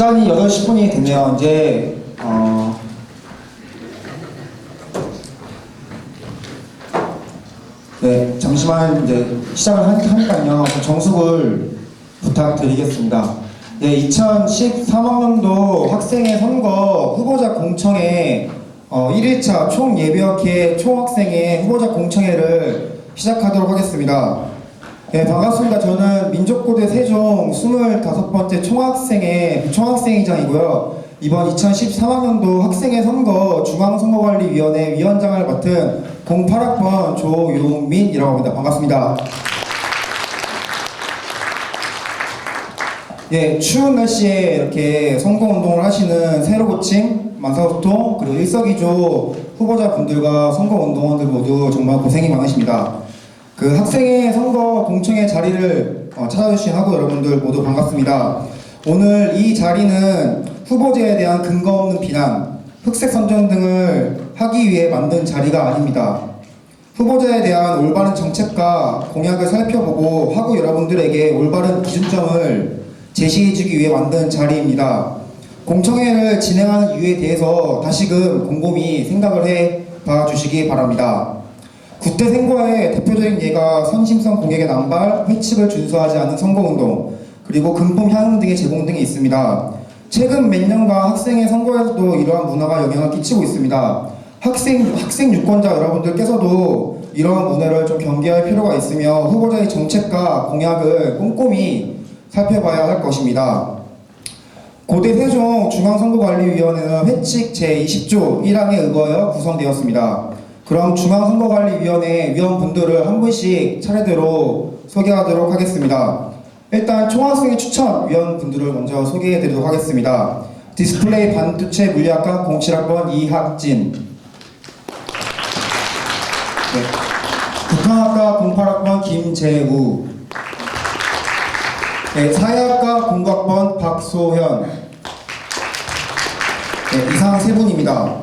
시간이 8시 10분이 됐네요. 이제 네, 잠시만 이제 시작을 하니까요. 정숙을 부탁드리겠습니다. 네, 2013학년도 학생회 선거 후보자 공청회 1일차 총예비학회 총학생회 후보자 공청회를 시작하도록 하겠습니다. 네, 반갑습니다. 저는 민족고대 세종 25번째 총학생회장이고요. 이번 2013학년도 학생회 선거 중앙선거관리위원회 위원장을 맡은 08학번 조용민이라고 합니다. 반갑습니다. 예, 추운 날씨에 이렇게 선거운동을 하시는 새로고침, 만사소통, 그리고 일석이조 후보자분들과 선거운동원들 모두 정말 고생이 많으십니다. 그 학생회 선거 공청회 자리를 찾아주신 학우 여러분들 모두 반갑습니다. 오늘 이 자리는 후보자에 대한 근거 없는 비난, 흑색 선전 등을 하기 위해 만든 자리가 아닙니다. 후보자에 대한 올바른 정책과 공약을 살펴보고 학우 여러분들에게 올바른 기준점을 제시해주기 위해 만든 자리입니다. 공청회를 진행하는 이유에 대해서 다시금 곰곰이 생각을 해봐 주시기 바랍니다. 구태 선거의 대표적인 예가 선심성 공약의 남발, 회칙을 준수하지 않은 선거운동, 그리고 금품 향응 등의 제공 등이 있습니다. 최근 몇 년간 학생의 선거에서도 이러한 문화가 영향을 끼치고 있습니다. 학생 유권자 여러분들께서도 이러한 문화를 좀 경계할 필요가 있으며 후보자의 정책과 공약을 꼼꼼히 살펴봐야 할 것입니다. 고대 세종 중앙선거관리위원회는 회칙 제20조 1항에 의거하여 구성되었습니다. 그럼 중앙선거관리위원회 위원분들을 한 분씩 차례대로 소개하도록 하겠습니다. 일단 총학생회 추천 위원분들을 먼저 소개해드리도록 하겠습니다. 디스플레이 반도체 물리학과 07학번 이학진, 네. 국항학과 08학번 김재우, 네. 사회학과 공학번 박소현, 네. 이상 세 분입니다.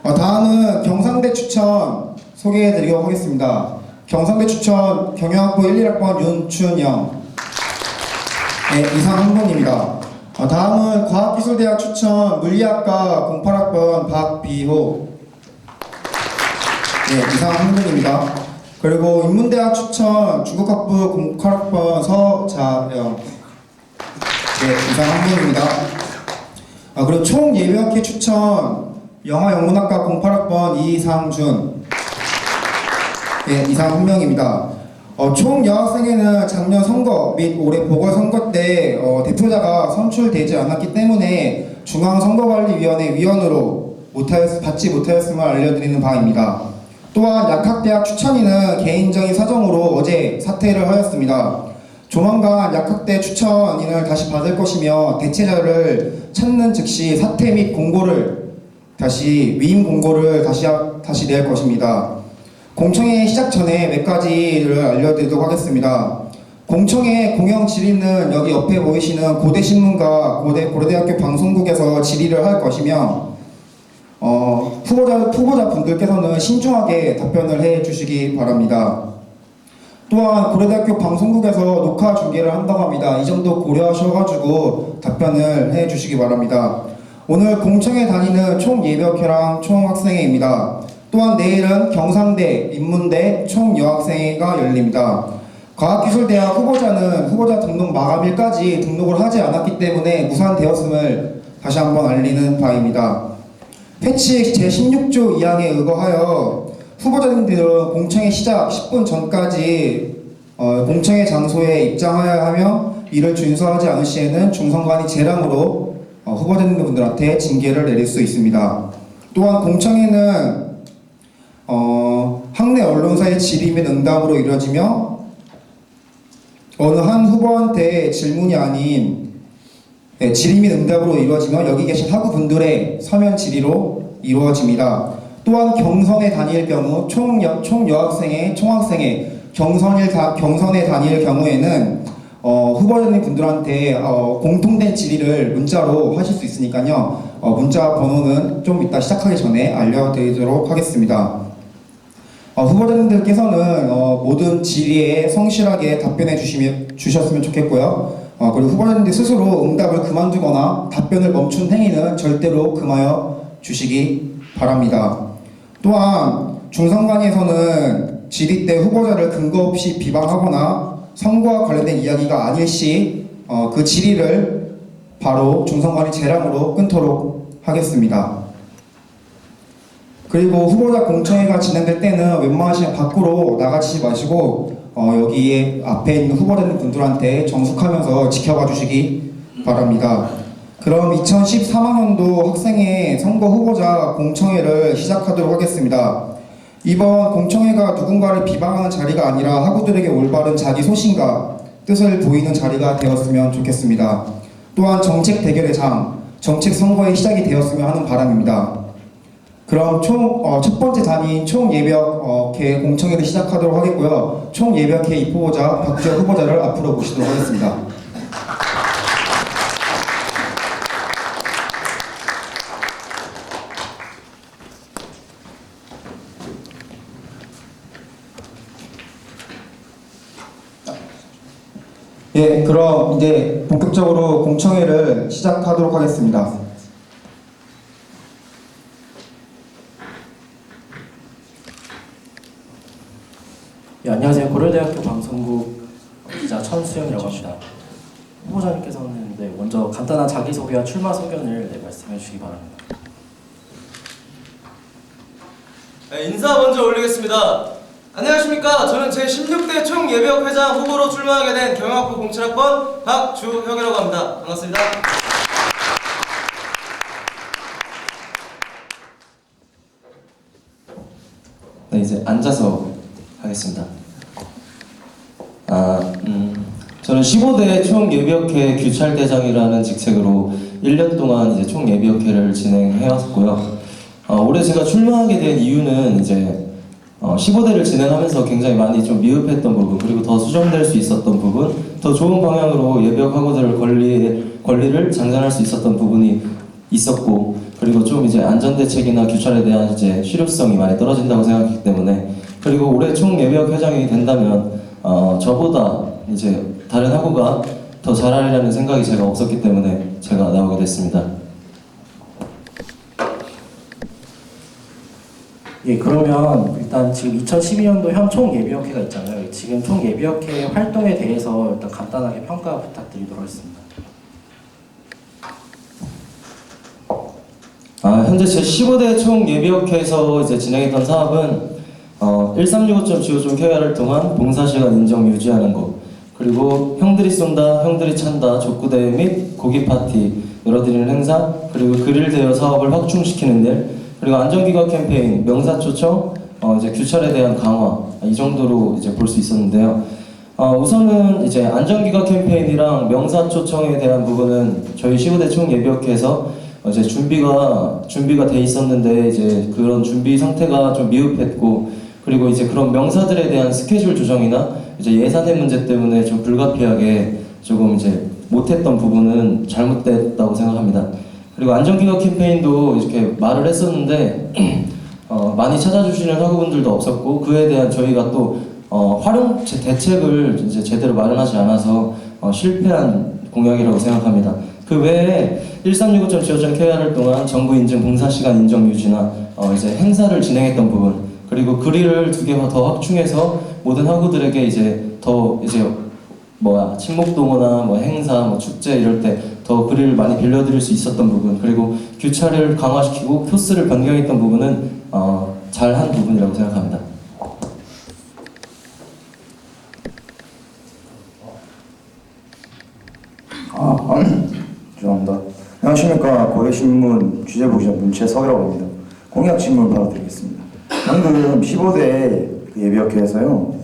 다음은 경상대 추천 소개해드리도록 하겠습니다. 경상대 추천 경영학부 11학번 윤춘영, 네, 이상 한 분입니다. 다음은 과학기술대학 추천 물리학과 08학번 박비호, 네, 이상 한 분입니다. 그리고 인문대학 추천 중국학부 08학번 서자영, 네, 이상 한 분입니다. 그리고 총예비학회 추천 영화영문학과 08학번 이상준, 네, 이상 한 명입니다. 총 여학생회는 작년 선거 및 올해 보궐선거 때 대표자가 선출되지 않았기 때문에 중앙선거관리위원회 위원으로 받지 못하였음을 알려드리는 바입니다. 또한 약학대학 추천인은 개인적인 사정으로 어제 사퇴를 하였습니다. 조만간 약학대 추천인을 다시 받을 것이며 대체자를 찾는 즉시 사퇴 및 위임 공고를 다시 낼 것입니다. 공청회 시작 전에 몇 가지를 알려드리도록 하겠습니다. 공청회 공영 질의는 여기 옆에 보이시는 고대신문과 고려대학교 방송국에서 질의를 할 것이며 후보자 분들께서는 신중하게 답변을 해 주시기 바랍니다. 또한 고려대학교 방송국에서 녹화 중계를 한다고 합니다. 이 점도 고려하셔가지고 답변을 해 주시기 바랍니다. 오늘 공청회 단위는 총예비학회랑 총학생회입니다. 또한 내일은 경상대, 인문대 총여학생회가 열립니다. 과학기술대학 후보자는 후보자 등록 마감일까지 등록을 하지 않았기 때문에 무산되었음을 다시 한번 알리는 바입니다. 회칙 제16조 2항에 의거하여 후보자님들은 공청회 시작 10분 전까지 공청회 장소에 입장하여야 하며 이를 준수하지 않을 시에는 중선관위 재량으로 후보자님들한테 징계를 내릴 수 있습니다. 또한 공청회는 학내 언론사의 질의 및 응답으로 이루어지며 어느 한 후보한테 질문이 아닌 질의 및 응답으로 이루어지며 여기 계신 학우분들의 서면 질의로 이루어집니다. 또한 경선에 다닐 경우 총여학생회, 총학생회, 경선에 다닐 경우에는 후보자님 분들한테 공통된 질의를 문자로 하실 수 있으니까요. 문자 번호는 좀 이따 시작하기 전에 알려드리도록 하겠습니다. 후보자님들께서는 모든 질의에 성실하게 답변해 주셨으면 좋겠고요. 그리고 후보자님들 스스로 응답을 그만두거나 답변을 멈춘 행위는 절대로 금하여 주시기 바랍니다. 또한 중선관위에서는 질의 때 후보자를 근거 없이 비방하거나 선거와 관련된 이야기가 아닐 시 그 질의를 바로 중선관위 재량으로 끊도록 하겠습니다. 그리고 후보자 공청회가 진행될 때는 웬만하시면 밖으로 나가시지 마시고 여기 앞에 있는 후보자님 분들한테 정숙하면서 지켜봐 주시기 바랍니다. 그럼 2013학년도 학생회 선거 후보자 공청회를 시작하도록 하겠습니다. 이번 공청회가 누군가를 비방하는 자리가 아니라 학우들에게 올바른 자기 소신과 뜻을 보이는 자리가 되었으면 좋겠습니다. 또한 정책 대결의 장, 정책 선거의 시작이 되었으면 하는 바람입니다. 그럼 첫 번째 단위 총예벽회 공청회를 시작하도록 하겠고요. 총예벽회 입후보자 박주혁 후보자를 앞으로 모시도록 하겠습니다. 예, 그럼 이제 본격적으로 공청회를 시작하도록 하겠습니다. 예, 안녕하세요. 고려대학교 방송국 기자 천수영이라고 합니다. 후보자님께서는 먼저 간단한 자기소개와 출마 소견을 말씀해 주시기 바랍니다. 네, 인사 먼저 올리겠습니다. 안녕하십니까. 저는 제16대 총예비역회장 후보로 출마하게 된 경영학부 07학번 박주혁이라고 합니다. 반갑습니다. 네, 이제 앉아서 하겠습니다. 저는 15대 총예비역회 규찰대장이라는 직책으로 1년 동안 이제 총예비역회를 진행해왔고요. 올해 제가 출마하게 된 이유는 이제 15대를 진행하면서 굉장히 많이 좀 미흡했던 부분, 그리고 더 수정될 수 있었던 부분, 더 좋은 방향으로 예비역 학우들 권리를 장전할 수 있었던 부분이 있었고, 그리고 좀 이제 안전대책이나 규찰에 대한 이제 실효성이 많이 떨어진다고 생각했기 때문에, 그리고 올해 총 예비역 회장이 된다면 저보다 이제 다른 학우가 더 잘하리라는 생각이 제가 없었기 때문에 제가 나오게 됐습니다. 예, 그러면 일단 지금 2012년도 현 총예비역회가 있잖아요. 지금 총예비역회 활동에 대해서 일단 간단하게 평가 부탁드리도록 하겠습니다. 현재 제 15대 총예비역회에서 이제 진행했던 사업은 1365.GO.KR을 통한 봉사시간 인정 유지하는 것, 그리고 형들이 쏜다, 형들이 찬다 족구대회 및 고기파티, 열어드리는 행사, 그리고 그릴 대여 사업을 확충시키는 일, 그리고 안전기관 캠페인, 명사초청, 이제 규찰에 대한 강화, 이 정도로 이제 볼 수 있었는데요. 우선은 이제 안전기관 캠페인이랑 명사초청에 대한 부분은 저희 15대 총예비역회에서 이제 준비가 돼 있었는데 이제 그런 준비 상태가 좀 미흡했고, 그리고 이제 그런 명사들에 대한 스케줄 조정이나 이제 예산의 문제 때문에 좀 불가피하게 조금 이제 못했던 부분은 잘못됐다고 생각합니다. 그리고 안전기관 캠페인도 이렇게 말을 했었는데 많이 찾아주시는 학우분들도 없었고, 그에 대한 저희가 또 활용 대책을 이제 제대로 마련하지 않아서 실패한 공약이라고 생각합니다. 그 외에 1365.GO.KR을 통한 정부 인증 봉사시간 인정 유지나 이제 행사를 진행했던 부분, 그리고 그릴을 2개 더 확충해서 모든 학우들에게 이제 더 이제 친목동호나 행사, 축제 이럴 때 더 그릴을 많이 빌려드릴 수 있었던 부분, 그리고 규찰을 강화시키고 코스를 변경했던 부분은 잘한 부분이라고 생각합니다. 죄송합니다. 안녕하십니까. 고려신문 취재부기자 문채석이라고 합니다. 공약 질문 바로 드리겠습니다. 방금 15대 예비역회에서요,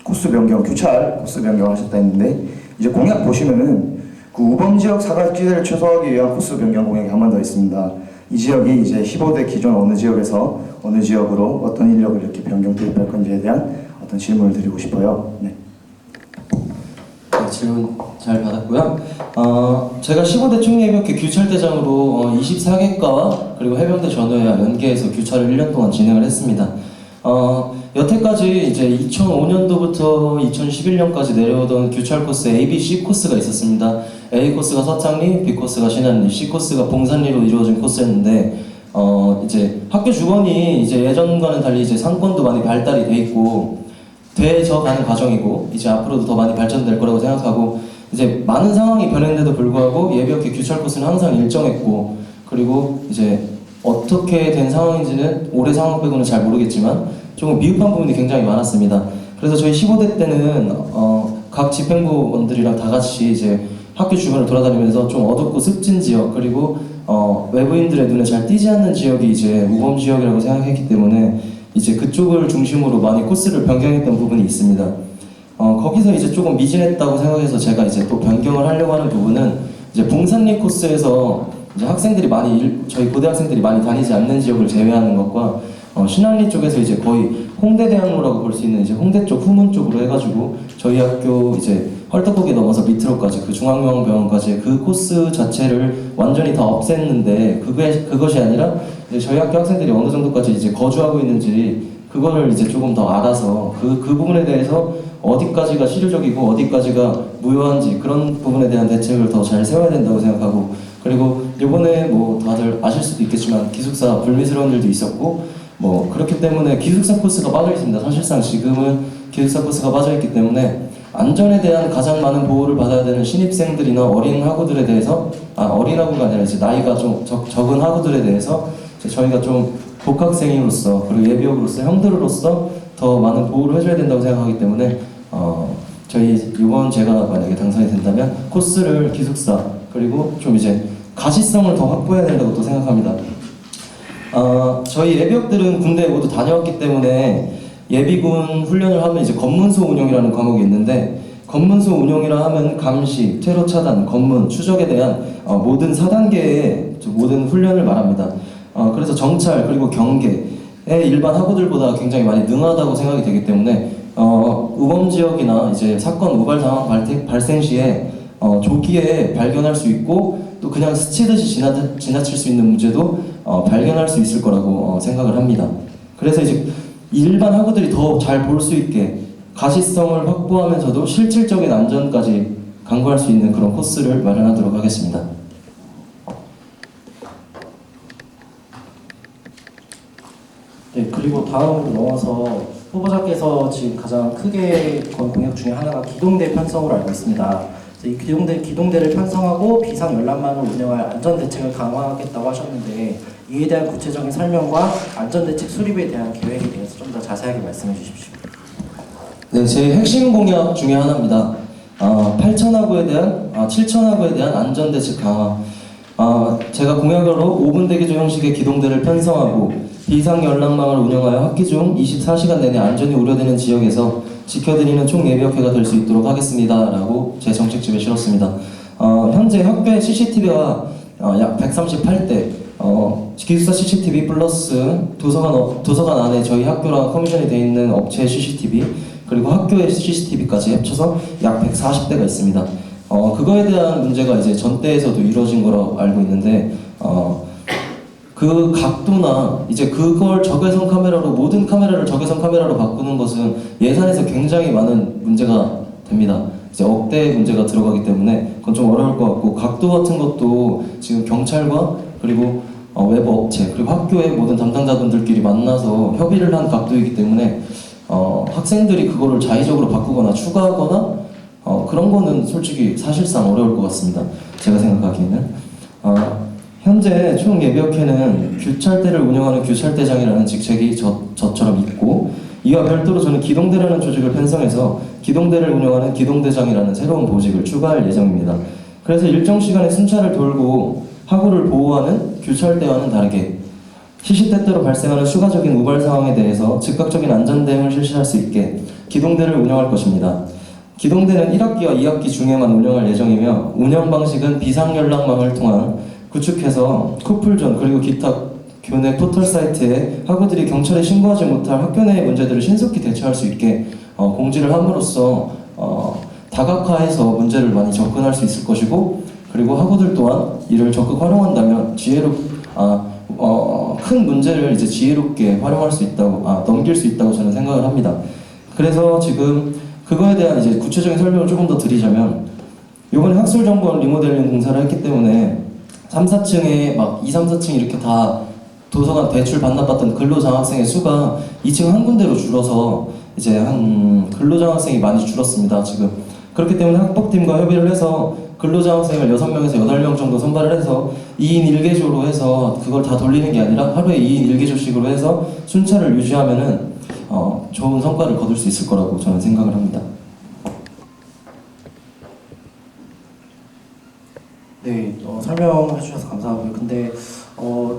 코스 변경, 규찰 코스 변경 하셨다 했는데, 이제 공약 보시면은 우범 지역 사각지대를 최소화하기 위한 코스 변경 공약이 한 번 더 있습니다. 이 지역이 이제 15대 기존 어느 지역에서 어느 지역으로 어떤 인력을 이렇게 변경 투입할 건지에 대한 어떤 질문을 드리고 싶어요. 네. 네, 질문 잘 받았고요. 제가 15대 총예비역회 규찰대장으로 24개과 그리고 해병대 전후회와 연계해서 규찰을 1년 동안 진행을 했습니다. 여태까지 이제 2005년도부터 2011년까지 내려오던 규찰 코스 A, B, C 코스가 있었습니다. A 코스가 서창리, B 코스가 신안리, C 코스가 봉산리로 이루어진 코스였는데 이제 학교 주변이 이제 예전과는 달리 이제 상권도 많이 발달이 돼 있고 돼져 가는 과정이고 이제 앞으로도 더 많이 발전될 거라고 생각하고 이제 많은 상황이 변했는데도 불구하고 예비역회 규찰 코스는 항상 일정했고 그리고 이제 어떻게 된 상황인지는 올해 상황 빼고는 잘 모르겠지만 조금 미흡한 부분이 굉장히 많았습니다. 그래서 저희 15대 때는 각 집행부원들이랑 다 같이 이제 학교 주변을 돌아다니면서 좀 어둡고 습진 지역 그리고 외부인들의 눈에 잘 띄지 않는 지역이 이제 우범 지역이라고 생각했기 때문에 이제 그쪽을 중심으로 많이 코스를 변경했던 부분이 있습니다. 거기서 이제 조금 미진했다고 생각해서 제가 이제 또 변경을 하려고 하는 부분은 이제 봉산리 코스에서 이제 학생들이 저희 고대 학생들이 많이 다니지 않는 지역을 제외하는 것과 신안리 쪽에서 이제 거의 홍대대학로라고 볼 수 있는 이제 홍대 쪽 후문 쪽으로 해가지고 저희 학교 이제 헐떡거기 넘어서 밑으로까지 그 중앙young병원까지 그 코스 자체를 완전히 다 없앴는데 그것이 아니라 이제 저희 학교 학생들이 어느 정도까지 이제 거주하고 있는지 그거를 이제 조금 더 알아서 그 부분에 대해서 어디까지가 실효적이고 어디까지가 무효한지 그런 부분에 대한 대책을 더 잘 세워야 된다고 생각하고 그리고 이번에 뭐 다들 아실 수도 있겠지만 기숙사 불미스러운 일도 있었고 뭐 그렇기 때문에 기숙사 코스가 빠져 있습니다. 사실상 지금은 기숙사 코스가 빠져 있기 때문에 안전에 대한 가장 많은 보호를 받아야 되는 신입생들이나 어린 학우들에 대해서 어린 학우가 아니라 이제 나이가 좀 적은 학우들에 대해서 저희가 좀 복학생으로서 그리고 예비역으로서 형들로서 더 많은 보호를 해줘야 된다고 생각하기 때문에 저희 이번 제가 만약에 당선이 된다면 코스를 기숙사 그리고 좀 이제 가시성을 더 확보해야 된다고 또 생각합니다. 저희 예비역들은 군대에 모두 다녀왔기 때문에 예비군 훈련을 하면 이제 검문소 운영이라는 과목이 있는데 검문소 운영이라 하면 감시, 테러 차단, 검문, 추적에 대한 모든 4단계의 모든 훈련을 말합니다. 그래서 정찰 그리고 경계에 일반 학우들보다 굉장히 많이 능하다고 생각이 되기 때문에 우범 지역이나 이제 사건 우발 상황 발생 시에 조기에 발견할 수 있고 또 그냥 스치듯이 지나칠 수 있는 문제도 발견할 수 있을 거라고 생각을 합니다. 그래서 이제 일반 학우들이 더 잘 볼 수 있게 가시성을 확보하면서도 실질적인 안전까지 강구할 수 있는 그런 코스를 마련하도록 하겠습니다. 네, 그리고 다음으로 넘어서 후보자께서 지금 가장 크게 건 공약 중에 하나가 기동대 편성으로 알고 있습니다. 이 기동대를 편성하고 비상 연락망을 운영할 안전대책을 강화하겠다고 하셨는데 이에 대한 구체적인 설명과 안전대책 수립에 대한 계획에 대해서 좀 더 자세하게 말씀해 주십시오. 네, 제 핵심 공약 중에 하나입니다. 8,000하구에 대한 7,000하구에 대한 안전대책 강화. 제가 공약으로 5분 대기조 형식의 기동대를 편성하고 비상 연락망을 운영하여 학기 중 24시간 내내 안전이 우려되는 지역에서 지켜드리는 총예비역회가 될 수 있도록 하겠습니다. 라고 제 정책집에 실었습니다. 현재 학교의 CCTV가 약 138대, 기숙사 CCTV 플러스 도서관 안에 저희 학교랑 커미션이 되어 있는 업체의 CCTV, 그리고 학교의 CCTV까지 합쳐서 약 140대가 있습니다. 그거에 대한 문제가 이제 전대에서도 이루어진 거로 알고 있는데, 그 각도나 이제 그걸 적외선 카메라로 모든 카메라를 적외선 카메라로 바꾸는 것은 예산에서 굉장히 많은 문제가 됩니다. 이제 억대의 문제가 들어가기 때문에 그건 좀 어려울 것 같고 각도 같은 것도 지금 경찰과 그리고 외부 업체 그리고 학교의 모든 담당자분들끼리 만나서 협의를 한 각도이기 때문에 학생들이 그거를 자의적으로 바꾸거나 추가하거나 그런 거는 솔직히 사실상 어려울 것 같습니다. 제가 생각하기에는. 현재 총예비역회는 규찰대를 운영하는 규찰대장이라는 직책이 저처럼 있고 이와 별도로 저는 기동대라는 조직을 편성해서 기동대를 운영하는 기동대장이라는 새로운 보직을 추가할 예정입니다. 그래서 일정 시간에 순찰을 돌고 학우를 보호하는 규찰대와는 다르게 시시때때로 발생하는 추가적인 우발 상황에 대해서 즉각적인 안전 대응을 실시할 수 있게 기동대를 운영할 것입니다. 기동대는 1학기와 2학기 중에만 운영할 예정이며 운영 방식은 비상연락망을 통한 구축해서 쿠플존 그리고 기타 교내 포털 사이트에 학우들이 경찰에 신고하지 못할 학교 내의 문제들을 신속히 대처할 수 있게 공지를 함으로써 다각화해서 문제를 많이 접근할 수 있을 것이고 그리고 학우들 또한 이를 적극 활용한다면 큰 문제를 이제 지혜롭게 활용할 수 있다고, 넘길 수 있다고 저는 생각을 합니다. 그래서 지금 그거에 대한 이제 구체적인 설명을 조금 더 드리자면, 이번에 학술정보원 리모델링 공사를 했기 때문에 3, 4층에 막 2, 3, 4층 이렇게 다 도서관 대출 반납받던 근로장학생의 수가 2층 한 군데로 줄어서 이제 한 근로장학생이 많이 줄었습니다, 지금. 그렇기 때문에 학법팀과 협의를 해서 근로장학생을 6명에서 8명 정도 선발을 해서 2인 1개조로 해서 그걸 다 돌리는 게 아니라 하루에 2인 1개조씩으로 해서 순차를 유지하면은 좋은 성과를 거둘 수 있을 거라고 저는 생각을 합니다. 네, 설명해 주셔서 감사하고요. 근데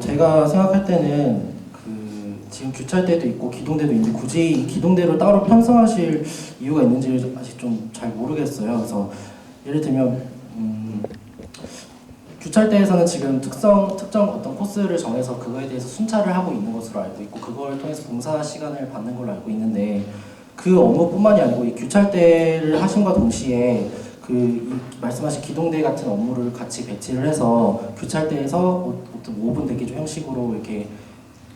제가 생각할 때는 지금 규찰대도 있고 기동대도 있는데 굳이 이 기동대를 따로 편성하실 이유가 있는지 아직 좀 잘 모르겠어요. 그래서 예를 들면 규찰대에서는 지금 특정 어떤 코스를 정해서 그거에 대해서 순찰을 하고 있는 것으로 알고 있고 그걸 통해서 봉사 시간을 받는 걸로 알고 있는데 그 업무뿐만이 아니고 이 규찰대를 하심과 동시에 이 말씀하신 기동대 같은 업무를 같이 배치를 해서 규찰대에서 어떤 5분 대기조 형식으로 이렇게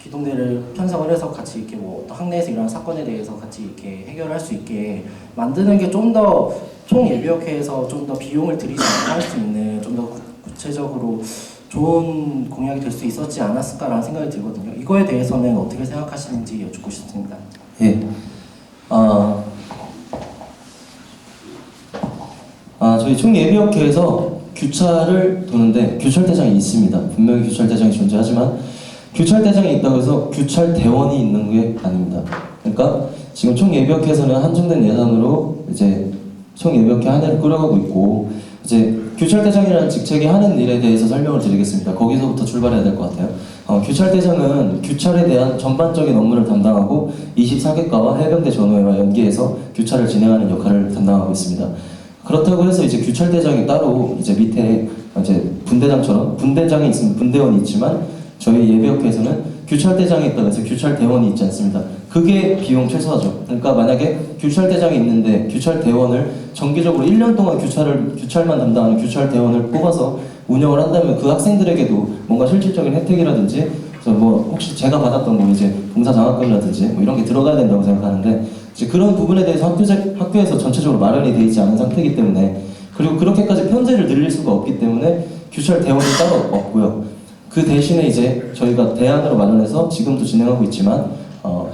기동대를 편성을 해서 같이 이렇게 뭐 어떤 학내에서 일어난 사건에 대해서 같이 이렇게 해결할 수 있게 만드는 게 좀 더 총예비역회에서 좀 더 비용을 들이지 않고 할 수 있는 좀 더 구체적으로 좋은 공약이 될 수 있었지 않았을까라는 생각이 들거든요. 이거에 대해서는 어떻게 생각하시는지 여쭙고 싶습니다. 예. 저희 총예비역회에서 규찰을 도는데 규찰대장이 있습니다. 분명히 규찰대장이 존재하지만 규찰대장이 있다고 해서 규찰대원이 있는 게 아닙니다. 그러니까 지금 총예비역회에서는 한정된 예산으로 이제 총예비역회 한 해를 꾸려가고 있고 이제 규찰대장이라는 직책이 하는 일에 대해서 설명을 드리겠습니다. 거기서부터 출발해야 될 것 같아요. 규찰대장은 규찰에 대한 전반적인 업무를 담당하고 24개과와 해병대 전후회와 연계해서 규찰을 진행하는 역할을 담당하고 있습니다. 그렇다고 해서 이제 규찰대장이 따로 이제 밑에 이제 분대장처럼 분대장이 있으면 분대원이 있지만 저희 예비역회에서는 규찰대장이 있다고 해서 규찰대원이 있지 않습니다. 그게 비용 최소화죠. 그러니까 만약에 규찰대장이 있는데 규찰대원을 정기적으로 1년 동안 규찰만 담당하는 규찰대원을 뽑아서 운영을 한다면 그 학생들에게도 뭔가 실질적인 혜택이라든지 뭐 혹시 제가 받았던 뭐 이제 봉사 장학금이라든지 뭐 이런 게 들어가야 된다고 생각하는데 이제 그런 부분에 대해서 학교에서 전체적으로 마련이 되어 있지 않은 상태이기 때문에 그리고 그렇게까지 편제를 늘릴 수가 없기 때문에 규찰대원이 따로 없고요. 그 대신에 이제 저희가 대안으로 마련해서 지금도 진행하고 있지만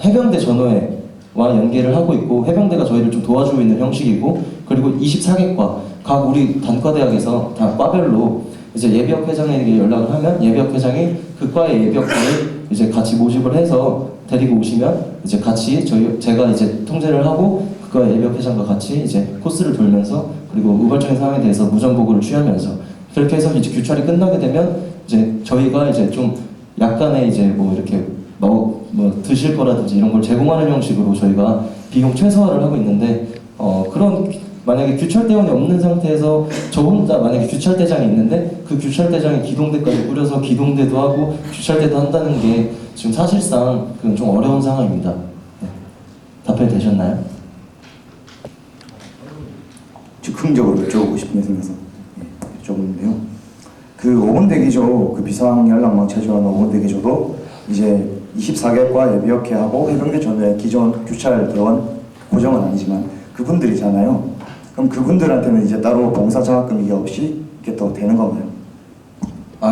해병대 전후회와 연계를 하고 있고 해병대가 저희를 좀 도와주고 있는 형식이고 그리고 24개과 각 우리 단과대학에서 다 과별로 이제 예비역회장에게 연락을 하면 예비역회장이 그 과의 예비역회를 이제 같이 모집을 해서 데리고 오시면 이제 같이 제가 이제 통제를 하고 그 과의 예비역회장과 같이 이제 코스를 돌면서 그리고 우발적인 상황에 대해서 무전보고를 취하면서 그렇게 해서 이제 규찰이 끝나게 되면 이제 저희가 이제 좀 약간의 이제 뭐 이렇게 뭐 드실 거라든지 이런 걸 제공하는 형식으로 저희가 비용 최소화를 하고 있는데 그런 만약에 규찰대원이 없는 상태에서 저 혼자 만약에 규찰대장이 있는데 그 규찰대장이 기동대까지 꾸려서 기동대도 하고 규찰대도 한다는 게 지금 사실상 그건 좀 어려운 상황입니다. 네. 답변 되셨나요? 즉흥적으로 여쭤보고 싶은 게 생겨서 여쭤보는데요. 그 5분 대기조, 그 비상연락망 체조하는 5분 대기조도 이제 24개과 예비역회하고 해병대 전후의 기존 규찰대원 고정은 아니지만 그분들이잖아요. 그럼 그분들한테는 이제 따로 봉사 장학금 이게 없이 이게 또 되는 건가요?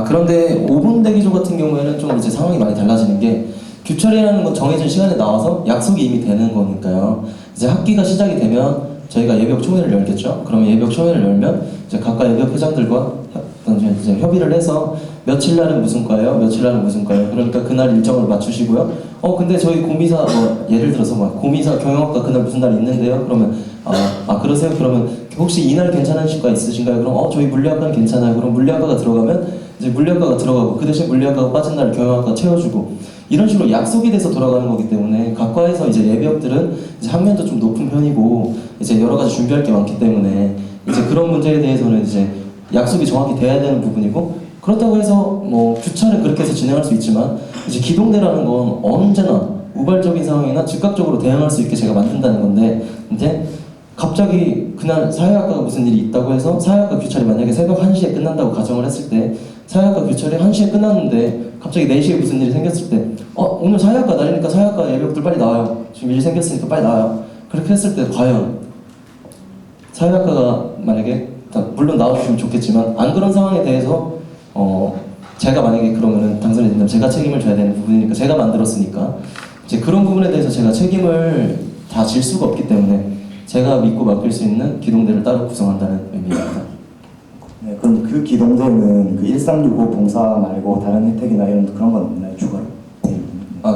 그런데 5분 대기조 같은 경우에는 좀 이제 상황이 많이 달라지는 게 규찰이라는 건 정해진 시간에 나와서 약속이 이미 되는 거니까요. 이제 학기가 시작이 되면 저희가 예비역 총회를 열겠죠. 그러면 예비역 총회를 열면 이제 각각 예비역 회장들과 이제 협의를 해서 며칠 날은 무슨 과예요? 며칠 날은 무슨 과예요? 그러니까 그날 일정을 맞추시고요. 근데 저희 고미사 뭐 예를 들어서 뭐 고미사 경영학과 그날 무슨 날 있는데요? 그러면 그러세요? 그러면 혹시 이날 괜찮으실 과 있으신가요? 그럼 저희 물리학과는 괜찮아요. 그럼 물리학과가 들어가면 이제 물리학과가 들어가고 그 대신 물리학과가 빠진 날 경영학과 채워주고 이런 식으로 약속이 돼서 돌아가는 거기 때문에 각 과에서 이제 예비역들은 이제 학년도 좀 높은 편이고 이제 여러 가지 준비할 게 많기 때문에 이제 그런 문제에 대해서는 이제 약속이 정확히 돼야 되는 부분이고 그렇다고 해서 뭐 규찰은 그렇게 해서 진행할 수 있지만 이제 기동대라는 건 언제나 우발적인 상황이나 즉각적으로 대응할 수 있게 제가 만든다는 건데 이제 갑자기 그날 사회학과가 무슨 일이 있다고 해서 사회학과 규찰이 만약에 새벽 1시에 끝난다고 가정을 했을 때 사회학과 교철이 1시에 끝났는데 갑자기 4시에 무슨 일이 생겼을 때 오늘 사회학과 날이니까 사회학과 예비역들 빨리 나와요. 지금 일이 생겼으니까 빨리 나와요. 그렇게 했을 때 과연 사회학과가 만약에 물론 나와주시면 좋겠지만 안 그런 상황에 대해서 제가 만약에 그러면은 당선이 된다면 제가 책임을 져야 되는 부분이니까 제가 만들었으니까 이제 그런 부분에 대해서 제가 책임을 다 질 수가 없기 때문에 제가 믿고 맡길 수 있는 기동대를 따로 구성한다는 의미입니다. 네, 그럼 그 기동대는 그 1365 봉사 말고 다른 혜택이나 이런 그런 건 없나요, 추가로? 네.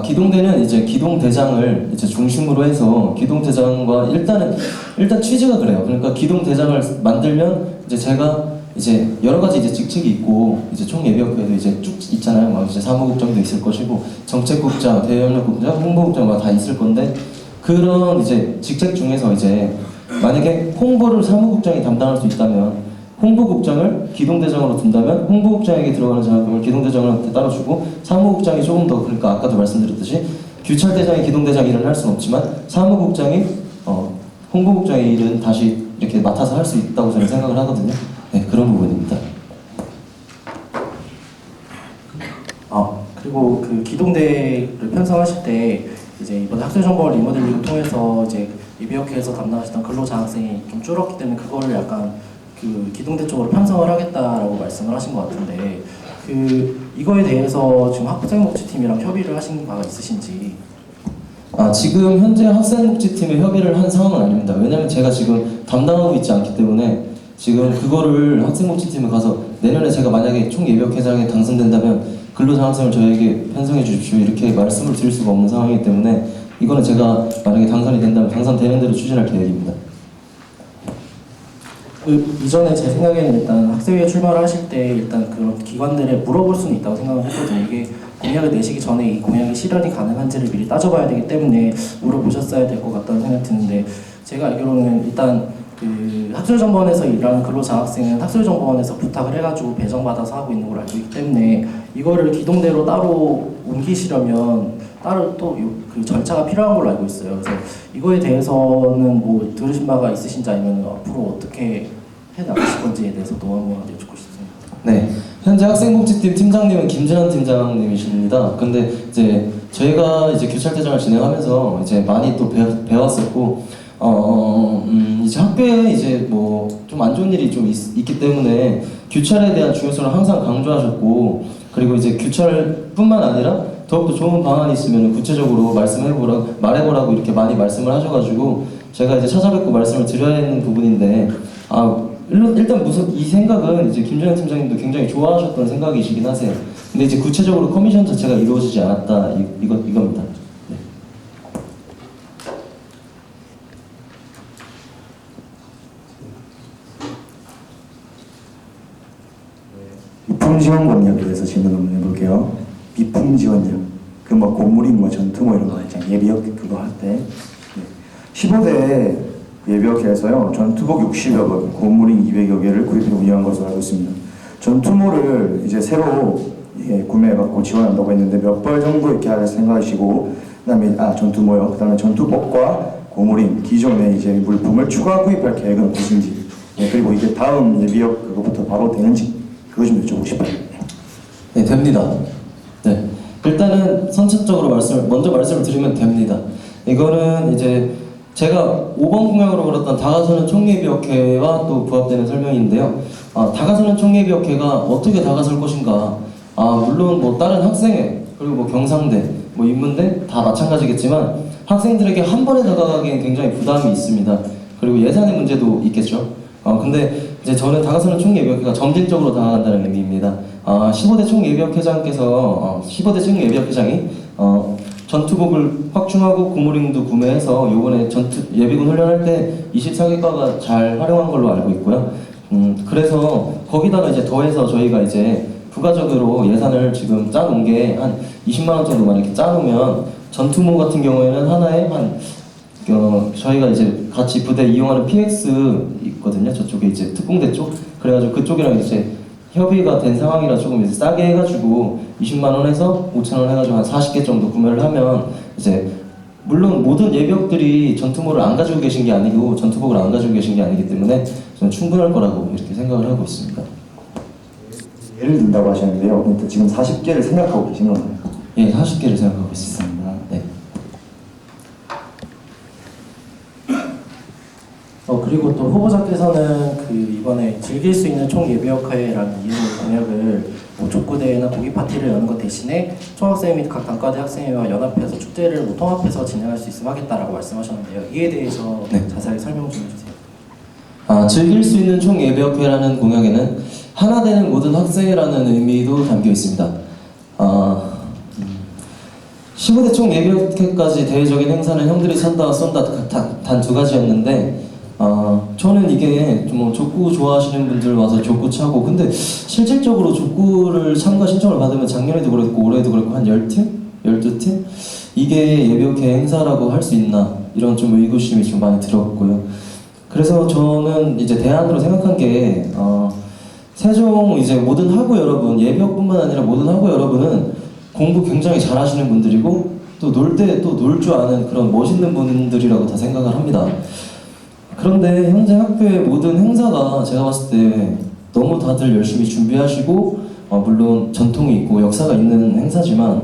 기동대는 이제 기동대장을 이제 중심으로 해서 기동대장과 일단 취지가 그래요. 그러니까 기동대장을 만들면 이제 제가 이제 여러 가지 이제 직책이 있고 이제 총예비역회도 이제 쭉 있잖아요. 막 이제 사무국장도 있을 것이고 정책국장, 대협력국장, 홍보국장 막 다 있을 건데 그런 이제 직책 중에서 이제 만약에 홍보를 사무국장이 담당할 수 있다면 홍보국장을 기동대장으로 둔다면 홍보국장에게 들어가는 장학금을 기동대장한테 따라주고 사무국장이 조금 더 그러니까 아까도 말씀드렸듯이 규찰대장이 기동대장 일을 할 수는 없지만 사무국장이 홍보국장의 일은 다시 이렇게 맡아서 할 수 있다고 저는 생각을 하거든요. 네, 그런 부분입니다. 그리고 그 기동대를 편성하실 때 이제 이번 학술정보 리모델링을 통해서 이제 예비역회에서 담당하시던 근로장학생이 좀 줄었기 때문에 그거를 약간 그 기동대 쪽으로 편성을 하겠다라고 말씀을 하신 것 같은데 이거에 대해서 지금 학생복지팀이랑 협의를 하신 바가 있으신지? 지금 현재 학생복지팀에 협의를 한 상황은 아닙니다. 왜냐면 제가 지금 담당하고 있지 않기 때문에 지금 그거를 학생복지팀에 가서 내년에 제가 만약에 총예비역회장에 당선된다면 근로장학생을 저에게 편성해 주십시오 이렇게 말씀을 드릴 수가 없는 상황이기 때문에 이거는 제가 만약에 당선이 된다면 당선되는 대로 추진할 계획입니다. 이전에 제 생각에는 일단 학생회에 출마를 하실 때 일단 그런 기관들에 물어볼 수는 있다고 생각을 했거든요. 이게 공약을 내시기 전에 이 공약이 실현이 가능한지를 미리 따져봐야 되기 때문에 물어보셨어야 될 것 같다는 생각이 드는데 제가 알기로는 일단 그 학술정보원에서 일하는 근로장학생은 학술정보원에서 부탁을 해가지고 배정받아서 하고 있는 걸 알고 있기 때문에 이거를 기동대로 따로 옮기시려면 따로 또 그 절차가 필요한 걸로 알고 있어요. 그래서 이거에 대해서는 뭐 들으신 바가 있으신지 아니면 앞으로 어떻게 해 나가실 건지에 대해서도 한번 여쭙고 싶습니다. 네, 현재 학생복지팀 팀장님은 김재현 팀장님이십니다. 근데 이제 저희가 이제 교찰대장을 진행하면서 이제 많이 또 배웠었고, 이제 학교에 이제 뭐 좀 안 좋은 일이 좀 있기 때문에 교찰에 대한 중요성을 항상 강조하셨고, 그리고 이제 교찰뿐만 아니라 더욱더 좋은 방안이 있으면 구체적으로 말해보라고 이렇게 많이 말씀을 하셔가지고 제가 이제 찾아뵙고 말씀을 드려야 하는 부분인데, 일단 이 생각은 이제 김정현 팀장님도 굉장히 좋아하셨던 생각이시긴 하세요. 근데 이제 구체적으로 커미션 자체가 이루어지지 않았다 이겁니다. 네. 비품 지원 공약에 대해서 질문 한번 해볼게요. 비품 지원력, 그 뭐 고무림, 뭐 전투 뭐 이런 거 있잖아요. 예비역 그거 할 때 15대 예비역회에서요 전투복 60여 벌, 고무링 200여 개를 구입해 운영한 것으로 알고 있습니다. 전투모를 이제 새로 구매해갖고 지원한다고 했는데 몇 벌 정도 이렇게 할 생각이시고, 그다음에 전투모요. 그다음에 전투복과 고무링 기존의 이제 물품을 추가 구입할 계획은 무엇인지, 그리고 이게 다음 예비역 그거부터 바로 되는지 그거 좀 여쭤보고 싶어요. 네, 됩니다. 네, 일단은 선천적으로 먼저 말씀을 드리면 됩니다. 이거는 이제 제가 5번 공약으로 걸었던 다가서는 총예비역회와 또 부합되는 설명인데요. 다가서는 총예비역회가 어떻게 다가설 것인가. 물론 뭐 다른 학생회 그리고 뭐 경상대, 뭐 인문대 다 마찬가지겠지만 학생들에게 한 번에 다가가기엔 굉장히 부담이 있습니다. 그리고 예산의 문제도 있겠죠. 근데 이제 저는 다가서는 총예비역회가 점진적으로 다가간다는 의미입니다. 15대 총예비역회장께서 15대 총예비역회장이 전투복을 확충하고 고무링도 구매해서 요번에 예비군 훈련할 때 24개과가 잘 활용한 걸로 알고 있고요. 그래서 거기다가 이제 더해서 저희가 이제 부가적으로 예산을 지금 짜놓은 게 한 20만 원 정도만 이렇게 짜놓으면 전투모 같은 경우에는 하나에 저희가 이제 같이 부대 이용하는 PX 있거든요. 저쪽에 이제 특공대 쪽. 그래가지고 그쪽이랑 이제 협의가 된 상황이라 조금 이제 싸게 해가지고 20만 원에서 5천 원 해가지고 한 40개 정도 구매를 하면 이제 물론 모든 예비역들이 전투모를 안 가지고 계신 게 아니고 전투복을 안 가지고 계신 게 아니기 때문에 저는 충분할 거라고 이렇게 생각을 하고 있습니다. 든다고 하셨는데요. 그러니까 지금 40개를 생각하고 계신 건가요? 예, 40개를 생각하고 있습니다. 네. 그리고 또 후보자께서는 그 이번에 즐길 수 있는 총 예비역회라는 이름의 공약을 뭐 족구대회나 고기 파티를 여는 것 대신에 총학생 및 각 단과대 학생회와 연합해서 축제를 뭐 통합해서 진행할 수 있으면 하겠다라고 말씀하셨는데요. 이에 대해서 네. 자세히 설명 좀 해주세요. 즐길 수 있는 총 예비역회라는 공약에는 하나 되는 모든 학생이라는 의미도 담겨 있습니다. 15대 총 예비역회까지 대외적인 행사는 형들이 산다 쏜다 단 두 가지였는데 저는 이게 좀 족구 좋아하시는 분들 와서 족구 차고 근데 실질적으로 족구를 참가 신청을 받으면 작년에도 그랬고 올해도 그랬고 한 10팀? 12팀? 이게 예비역회 행사라고 할 수 있나 이런 좀 의구심이 좀 많이 들었고요. 그래서 저는 이제 대안으로 생각한 게 세종 이제 모든 학우 여러분 예비역뿐만 아니라 모든 학우 여러분은 공부 굉장히 잘하시는 분들이고 또 놀 때 또 놀 줄 아는 그런 멋있는 분들이라고 다 생각을 합니다. 그런데 현재 학교의 모든 행사가 제가 봤을 때 너무 다들 열심히 준비하시고 물론 전통이 있고 역사가 있는 행사지만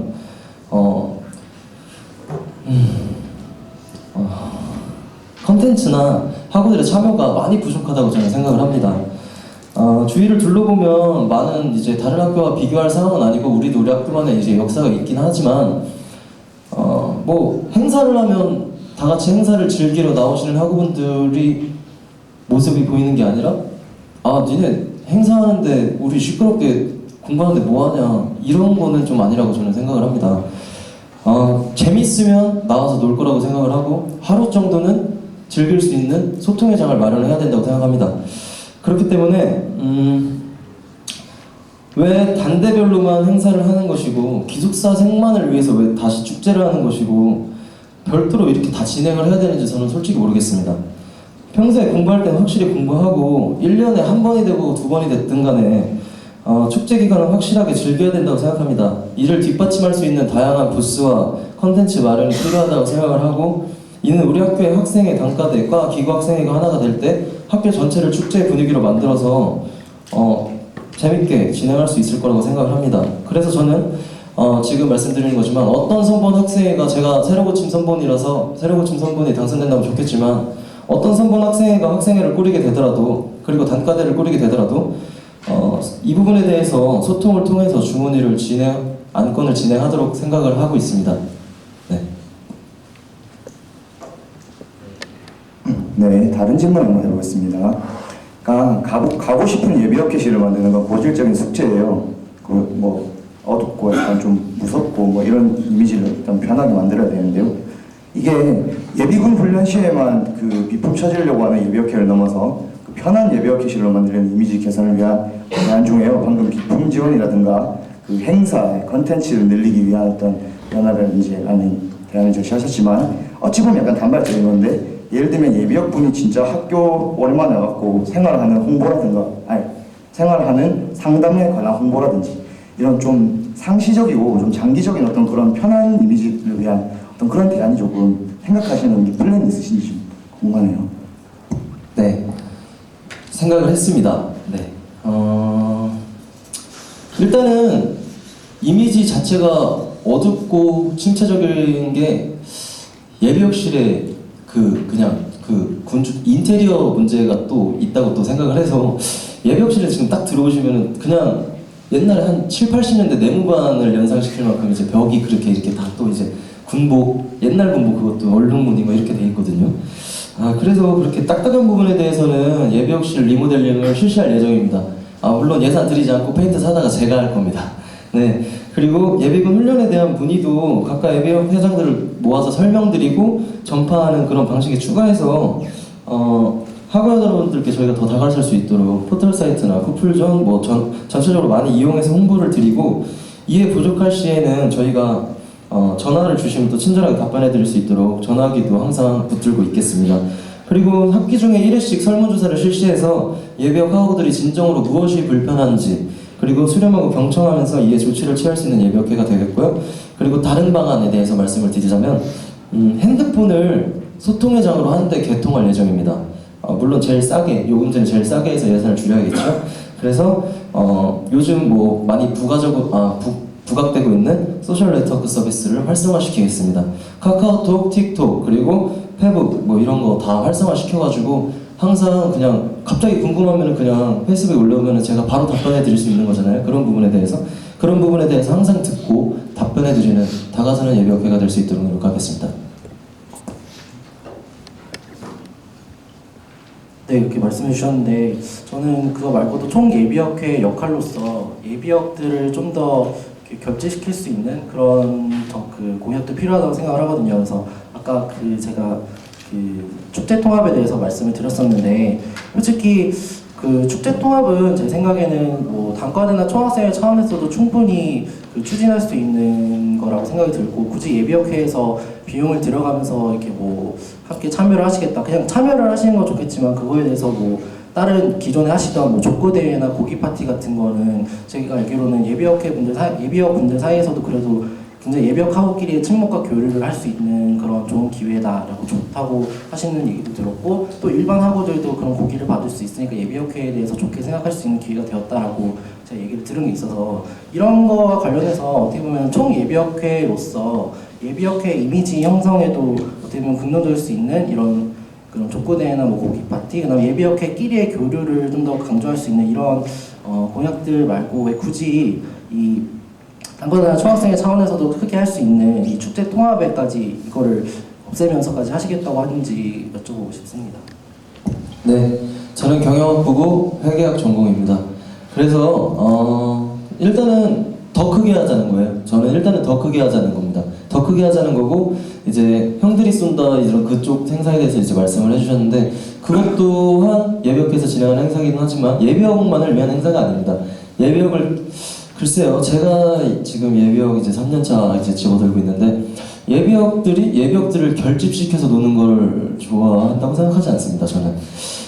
컨텐츠나 학우들의 참여가 많이 부족하다고 저는 생각을 합니다. 주위를 둘러보면 많은 이제 다른 학교와 비교할 상황은 아니고 우리도 우리 학교만의 이제 역사가 있긴 하지만 뭐 행사를 하면 다 같이 행사를 즐기러 나오시는 학우분들이 모습이 보이는 게 아니라 니네 행사하는데 우리 시끄럽게 공부하는데 뭐하냐 이런 거는 좀 아니라고 저는 생각을 합니다. 재밌으면 나와서 놀 거라고 생각을 하고 하루 정도는 즐길 수 있는 소통의 장을 마련해야 된다고 생각합니다. 그렇기 때문에 왜 단대별로만 행사를 하는 것이고 기숙사생만을 위해서 왜 다시 축제를 하는 것이고 별도로 이렇게 다 진행을 해야 되는지 저는 솔직히 모르겠습니다. 평소에 공부할 때는 확실히 공부하고 1년에 한 번이 되고 두 번이 됐든 간에 축제 기간은 확실하게 즐겨야 된다고 생각합니다. 이를 뒷받침할 수 있는 다양한 부스와 컨텐츠 마련이 필요하다고 생각을 하고 이는 우리 학교의 학생회, 단과대, 과, 기구 학생회가 하나가 될 때 학교 전체를 축제 분위기로 만들어서 재밌게 진행할 수 있을 거라고 생각을 합니다. 그래서 저는 지금 말씀드리는 거지만 어떤 선본 학생회가 제가 새로고침 선본이라서 새로고침 선본이 당선된다면 좋겠지만 어떤 선본 학생회가 학생회를 꾸리게 되더라도 그리고 단과대를 꾸리게 되더라도 이 부분에 대해서 소통을 통해서 주문의를 안건을 진행하도록 생각을 하고 있습니다. 네. 네, 다른 질문 한번 해보겠습니다. 가고 싶은 예비역회실을 만드는 건 고질적인 숙제예요. 뭐 어둡고 약간 좀 무섭고 뭐 이런 이미지를 좀 편하게 만들어야 되는데요. 이게 예비군 훈련 시에만 그 비품 찾으려고 하는 예비역회를 넘어서 그 편한 예비역회실로 만드는 이미지 개선을 위한 대안 중에요. 방금 비품 지원이라든가 그 행사의 컨텐츠를 늘리기 위한 어떤 연합이라든지 아닌 대안을 제시하셨지만 어찌 보면 약간 단발적인 건데 예를 들면 예비역분이 진짜 학교 오랜만에 와갖고 생활하는 홍보라든가 생활하는 상담에 관한 홍보라든지 이런 좀 상시적이고 좀 장기적인 어떤 그런 편한 이미지를 위한 어떤 그런 대안이 조금 생각하시는 플랜이 있으신지 좀 궁금하네요. 네, 생각을 했습니다. 네, 일단은 이미지 자체가 어둡고 침체적인 게 예비역실에 그냥 인테리어 문제가 또 있다고 또 생각을 해서 예비역실에 지금 딱 들어오시면은 그냥 옛날에 한 7, 80년대 내무반을 연상시킬 만큼 이제 벽이 그렇게 이렇게 다 또 이제 군복, 옛날 군복 그것도 얼룩무늬 뭐 이렇게 돼 있거든요. 그래서 그렇게 딱딱한 부분에 대해서는 예비역실 리모델링을 실시할 예정입니다. 물론 예산 들이지 않고 페인트 사다가 제가 할 겁니다. 네. 그리고 예비군 훈련에 대한 문의도 각각 예비역 회장들을 모아서 설명드리고 전파하는 그런 방식에 추가해서 학우 여러분들께 저희가 더 다가설 수 있도록 포털 사이트나 쿠플존 뭐 전체적으로 많이 이용해서 홍보를 드리고 이에 부족할 시에는 저희가 전화를 주시면 또 친절하게 답변해 드릴 수 있도록 전화기도 항상 붙들고 있겠습니다. 그리고 학기 중에 1회씩 설문조사를 실시해서 예비역 학우들이 진정으로 무엇이 불편한지 그리고 수렴하고 경청하면서 이에 조치를 취할 수 있는 예비역회가 되겠고요. 그리고 다른 방안에 대해서 말씀을 드리자면 핸드폰을 소통의 장으로 한 대 개통할 예정입니다. 물론 제일 싸게, 요금제를 제일 싸게 해서 예산을 줄여야겠죠. 그래서 요즘 뭐 많이 부각되고 있는 소셜 네트워크 서비스를 활성화시키겠습니다. 카카오톡, 틱톡, 그리고 페북 뭐 이런 거 다 활성화시켜가지고 항상 그냥 갑자기 궁금하면은 그냥 페이스북에 올라오면은 제가 바로 답변해 드릴 수 있는 거잖아요. 그런 부분에 대해서 항상 듣고 답변해 드리는 다가서는 예비역회가 될 수 있도록 노력하겠습니다. 네, 이렇게 말씀해 주셨는데 저는 그거 말고도 총 예비역회 역할로서 예비역들을 좀 더 겹치시킬 수 있는 그런 그 공약도 필요하다고 생각을 하거든요. 그래서 아까 제가 그 축제 통합에 대해서 말씀을 드렸었는데 솔직히 그 축제 통합은 제 생각에는 뭐 단과대나 총학생회 차원에서도 충분히 추진할 수 있는 거라고 생각이 들고 굳이 예비역회에서 비용을 들어가면서 이렇게 뭐 함께 참여를 하시겠다 그냥 참여를 하시는 건 좋겠지만 그거에 대해서 뭐 다른 기존에 하시던 뭐 족구 대회나 고기 파티 같은 거는 제가 알기로는 예비역 분들 사이에서도 그래도 굉장히 예비역하고끼리의 친목과 교류를 할 수 있는 그런 좋은 기회다라고 좋다고 하시는 얘기도 들었고 또 일반 학우들도 그런 고기를 받을 수 있으니까 예비역회에 대해서 좋게 생각할 수 있는 기회가 되었다라고 제가 얘기를 들은 게 있어서 이런 거와 관련해서 어떻게 보면 총 예비역회로서 예비역회 이미지 형성에도 어떻게 보면 긍정적일 수 있는 이런 그런 족구대회나 뭐 고기 파티, 그다음에 예비역회끼리의 교류를 좀 더 강조할 수 있는 이런 공약들 말고 왜 굳이 이 단거나 총학생회 차원에서도 크게 할 수 있는 이 축제 통합에까지 이거를 없애면서까지 하시겠다고 하는지 여쭤보고 싶습니다. 네, 저는 경영학부고 회계학 전공입니다. 그래서 일단은 더 크게 하자는 거예요. 저는 일단은 더 크게 하자는 겁니다. 더 크게 하자는 거고 이제 형들이 쏜다 이런 그쪽 행사에 대해서 이제 말씀을 해주셨는데 그것 또한 예비역에서 진행하는 행사이긴 하지만 예비역만을 위한 행사가 아닙니다. 예비역을 글쎄요, 제가 지금 예비역 이제 3년차 이제 집어들고 있는데 예비역들을 결집시켜서 노는 걸 좋아한다고 생각하지 않습니다. 저는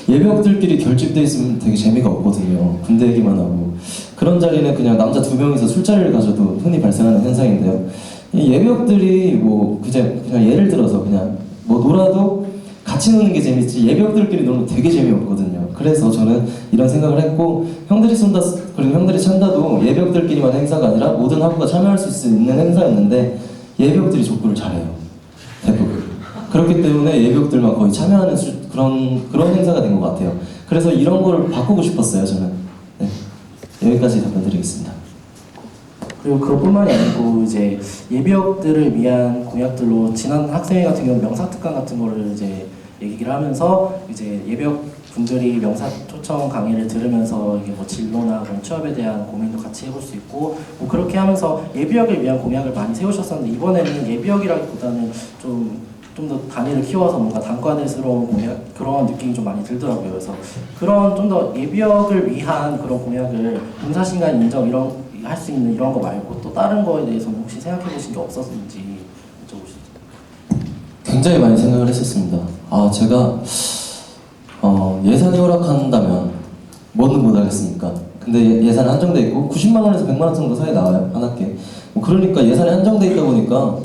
예비역들끼리 결집돼 있으면 되게 재미가 없거든요. 군대 얘기만 하고 그런 자리는 그냥 남자 2명이서 술자리를 가져도 흔히 발생하는 현상인데요. 이 예비역들이 뭐 그냥 예를 들어서 그냥 뭐 놀아도 같이 노는 게 재밌지 예비역들끼리 놀면 되게 재미없거든요. 그래서 저는 이런 생각을 했고 형들이 쏜다 그리고 형들이 찬다도 예비역들끼리만 행사가 아니라 모든 학부가 참여할 수 있는 행사였는데 예비역들이 족구를 잘해요. 대부분. 그렇기 때문에 예비역들만 거의 참여하는 그런 행사가 된 것 같아요. 그래서 이런 걸 바꾸고 싶었어요, 저는. 네. 여기까지 답변드리겠습니다. 그리고 그것뿐만이 아니고 이제 예비역들을 위한 공약들로 지난 학생회 같은 경우 명사특강 같은 거를 이제 얘기를 하면서 이제 예비역 분들이 명사 초청 강의를 들으면서 이게 뭐 진로나 그런 취업에 대한 고민도 같이 해볼 수 있고 뭐 그렇게 하면서 예비역을 위한 공약을 많이 세우셨었는데 이번에는 예비역이라기보다는 좀 더 단위를 키워서 뭔가 단과대스러운 공약 그런 느낌이 좀 많이 들더라고요. 그래서 그런 좀 더 예비역을 위한 그런 공약을 문사신간 인정 이런 할 수 있는 이런 거 말고 또 다른 거에 대해서는 혹시 생각해 보신 게 없었는지 여쭤보시죠. 굉장히 많이 생각을 했었습니다. 제가 예산이 허락한다면 뭐는 못하겠습니까? 근데 예산이 한정돼 있고 90만 원에서 100만 원 정도 사이 나와요, 한 학기에. 뭐 그러니까 예산이 한정돼 있다 보니까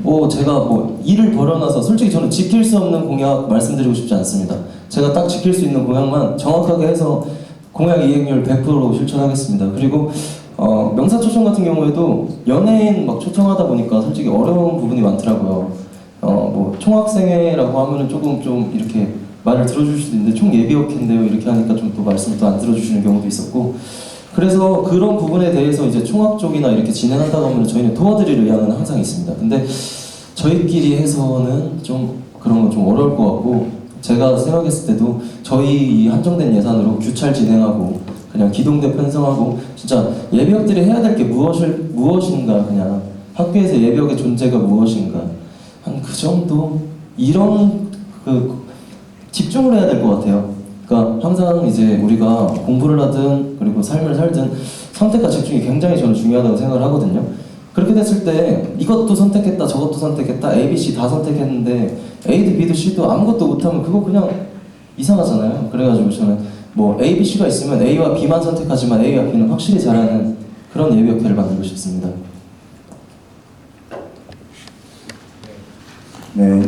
뭐 제가 뭐 일을 벌여놔서 솔직히 저는 지킬 수 없는 공약 말씀드리고 싶지 않습니다. 제가 딱 지킬 수 있는 공약만 정확하게 해서 공약 이행률 100% 실천하겠습니다. 그리고 명사 초청 같은 경우에도 연예인 막 초청하다 보니까 솔직히 어려운 부분이 많더라고요. 뭐 총학생회라고 하면은 조금 좀 이렇게 말을 들어줄 수도 있는데 총 예비역인데요 이렇게 하니까 좀 또 말씀을 또 안 들어주시는 경우도 있었고 그래서 그런 부분에 대해서 이제 총학 쪽이나 이렇게 진행한다고 하면 저희는 도와드릴 의향은 항상 있습니다. 근데 저희끼리 해서는 좀 그런 건 좀 어려울 것 같고 제가 생각했을 때도 저희 이 한정된 예산으로 규찰 진행하고 그냥 기동대 편성하고 진짜 예비역들이 해야 될 게 무엇인가 그냥 학교에서 예비역의 존재가 무엇인가 한 그 정도 이런 집중을 해야 될 것 같아요. 그러니까 항상 이제 우리가 공부를 하든 그리고 삶을 살든 선택과 집중이 굉장히 저는 중요하다고 생각을 하거든요. 그렇게 됐을 때 이것도 선택했다 저것도 선택했다 A, B, C 다 선택했는데 A도 B도 C도 아무것도 못하면 그거 그냥 이상하잖아요. 그래가지고 저는 뭐 A, B, C가 있으면 A와 B만 선택하지만 A와 B는 확실히 잘하는 그런 예비역회를 만들고 싶습니다. 네,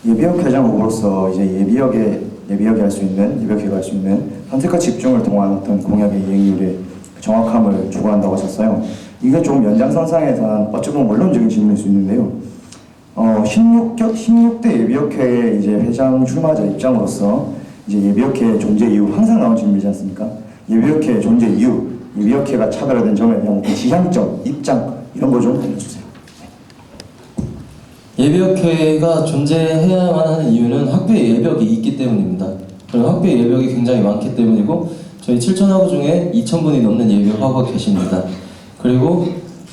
예비역 회장 후보로서 이제 예비역에 할 수 있는 예비역회가 할 수 있는 선택과 집중을 통한 어떤 공약의 이행률에 정확함을 추구한다고 하셨어요. 이게 좀 연장선상에서 어찌 보면 원론적인 질문일 수 있는데요. 16대 예비역회 이제 회장 출마자 입장으로서 이제 예비역회 존재 이유 항상 나온 질문이지 않습니까? 예비역회 존재 이유, 예비역회가 차별화된 점에 대한 지향점, 입장 이런 거 좀 알려주세요. 예비역회가 존재해야만 하는 이유는 학교에 예비역이 있기 때문입니다. 그리고 학교에 예비역이 굉장히 많기 때문이고 저희 7,000학우 중에 2,000분이 넘는 예비역 학우가 계십니다. 그리고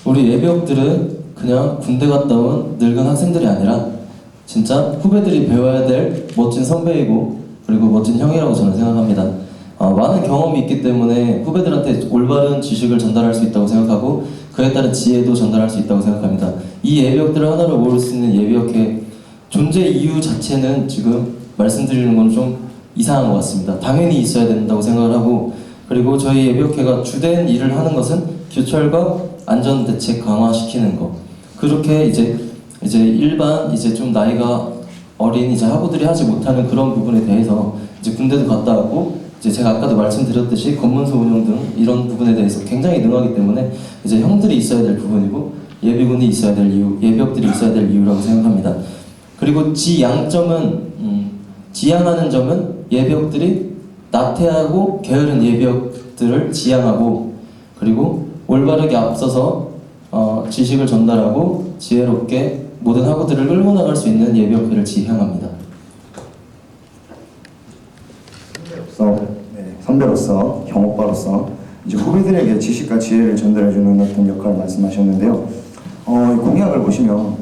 우리 예비역들은 그냥 군대 갔다 온 늙은 학생들이 아니라 진짜 후배들이 배워야 될 멋진 선배이고 그리고 멋진 형이라고 저는 생각합니다. 많은 경험이 있기 때문에 후배들한테 올바른 지식을 전달할 수 있다고 생각하고 그에 따른 지혜도 전달할 수 있다고 생각합니다. 이 예비역들을 하나로 모을 수 있는 예비역회 존재 이유 자체는 지금 말씀드리는 건 좀 이상한 것 같습니다. 당연히 있어야 된다고 생각을 하고 그리고 저희 예비역회가 주된 일을 하는 것은 교철과 안전대책 강화시키는 것 그렇게 이제 일반 이제 좀 나이가 어린 이제 학우들이 하지 못하는 그런 부분에 대해서 이제 군대도 갔다 왔고 이제 제가 아까도 말씀드렸듯이 검문소 운영 등 이런 부분에 대해서 굉장히 능하기 때문에 이제 형들이 있어야 될 부분이고 예비군이 있어야 될 이유, 예비역들이 있어야 될 이유라고 생각합니다. 그리고 지향하는 점은 예비역들이 나태하고 게으른 예비역들을 지향하고 그리고 올바르게 앞서서 지식을 전달하고 지혜롭게 모든 학우들을 끌고 나갈 수 있는 예비역회를 지향합니다. 선배로서 경오빠로서 이제 후배들에게 지식과 지혜를 전달해주는 어떤 역할을 말씀하셨는데요. 이 공약을 보시면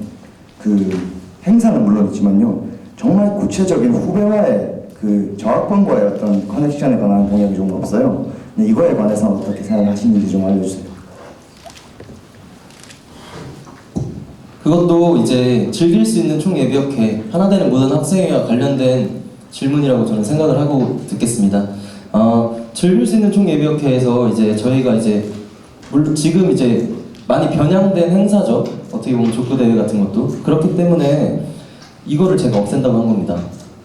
그 행사는 물론 있지만요, 정말 구체적인 후배와의 그 저학번과의 어떤 커넥션에 관한 공약이 좀 없어요. 이거에 관해서 어떻게 생각하시는지 좀 알려주세요. 그것도 이제 즐길 수 있는 총예비역회 하나 되는 모든 학생회와 관련된 질문이라고 저는 생각을 하고 듣겠습니다. 즐길 수 있는 총예비역회에서 이제 저희가 이제 물론 지금 이제 많이 변형된 행사죠. 어떻게 보면 족구대회 같은 것도 그렇기 때문에 이거를 제가 없앤다고 한 겁니다.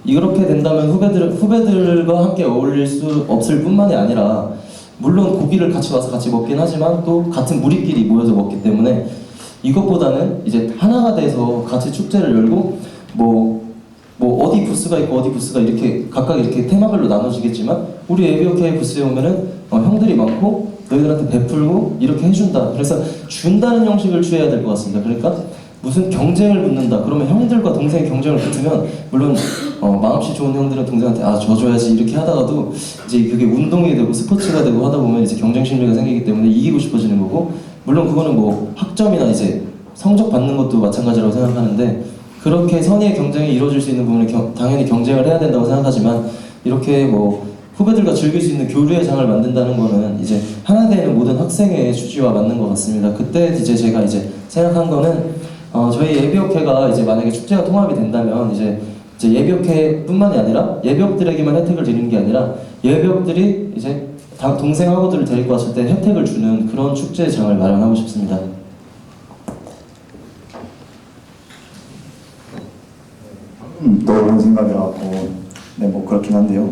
이렇게 된다면 후배들과 함께 어울릴 수 없을 뿐만이 아니라 물론 고기를 같이 와서 같이 먹긴 하지만 또 같은 무리끼리 모여서 먹기 때문에 이것보다는 이제 하나가 돼서 같이 축제를 열고 뭐 어디 부스가 있고 어디 부스가 이렇게 각각 이렇게 테마별로 나눠지겠지만 우리 예비역회 부스에 오면은 형들이 많고 너희들한테 베풀고 이렇게 해준다. 그래서 준다는 형식을 취해야 될 것 같습니다. 그러니까 무슨 경쟁을 붙는다. 그러면 형들과 동생의 경쟁을 붙으면 물론 마음씨 좋은 형들은 동생한테 저 줘야지 이렇게 하다가도 이제 그게 운동이 되고 스포츠가 되고 하다 보면 이제 경쟁 심리가 생기기 때문에 이기고 싶어지는 거고 물론 그거는 뭐 학점이나 이제 성적 받는 것도 마찬가지라고 생각하는데 그렇게 선의의 경쟁이 이루어질 수 있는 부분은 당연히 경쟁을 해야 된다고 생각하지만 이렇게 뭐 후배들과 즐길 수 있는 교류의 장을 만든다는 거는 이제 하나 되는 모든 학생의 취지와 맞는 것 같습니다. 그때 이제 제가 이제 생각한 거는 저희 예비역회가 이제 만약에 축제가 통합이 된다면 이제 예비역회뿐만이 아니라 예비역들에게만 혜택을 드리는 게 아니라 예비역들이 이제 동생 학우들을 데리고 왔을 때 혜택을 주는 그런 축제장을 마련하고 싶습니다. 떠오른 생각이 나고 뭐 그렇긴 한데요.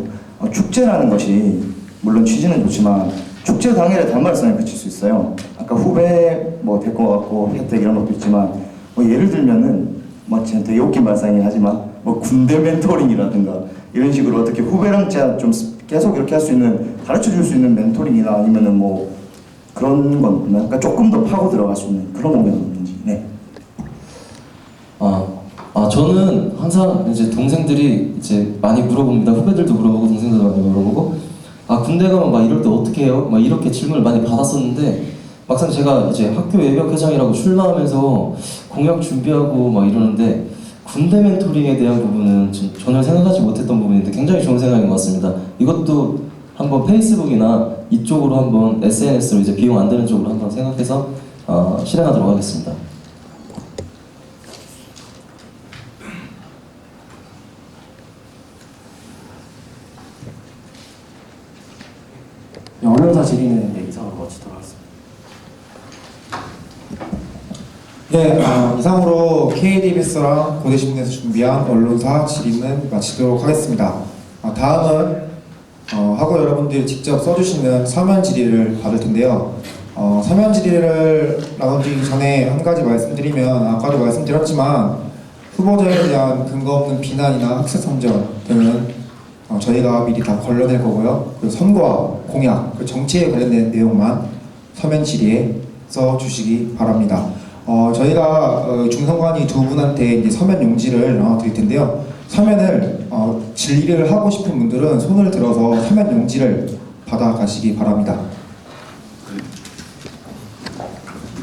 축제라는 것이 물론 취지는 좋지만 축제 당일에 단말성에 그칠 수 있어요. 아까 후배 될 것 같고 혜택 이런 것도 있지만 예를 들면은 진짜 되게 웃긴 발상이긴 하지만 군대 멘토링이라든가 이런 식으로 어떻게 후배랑 좀 계속 이렇게 할 수 있는 가르쳐 줄 수 있는 멘토링이나 아니면은 그런 건 그러니까 조금 더 파고 들어갈 수 있는 그런 공연이 있는지. 네. 저는 항상 이제 동생들이 이제 많이 물어봅니다. 후배들도 물어보고 동생들도 많이 물어보고 군대 가면 막 이럴 때 어떻게 해요? 막 이렇게 질문을 많이 받았었는데 막상 제가 이제 학교 예비역회장이라고 출마하면서 공약 준비하고 막 이러는데 군대 멘토링에 대한 부분은 전혀 생각하지 못했던 부분인데 굉장히 좋은 생각인 것 같습니다. 이것도 한번 페이스북이나 이쪽으로 한번 SNS로 이제 비용 안 드는 쪽으로 한번 생각해서 실행하도록 하겠습니다. 언론사 질의는 이상으로 마치도록 하겠습니다. 네, 이상으로 KDBS랑 고대신문에서 준비한 언론사 질의는 마치도록 하겠습니다. 다음은 하고 여러분들이 직접 써주시는 서면 질의를 받을 텐데요. 서면 질의를 나눠드리기 전에 한 가지 말씀드리면 아까도 말씀드렸지만 후보자에 대한 근거 없는 비난이나 학습선전 등은 저희가 미리 다 걸러낼 거고요. 그 선거와 공약, 그 정치에 관련된 내용만 서면 질의에 써주시기 바랍니다. 저희가 중선관위 두 분한테 이제 서면 용지를 나눠드릴 텐데요. 서면을 질의를 하고 싶은 분들은 손을 들어서 서면 용지를 받아가시기 바랍니다.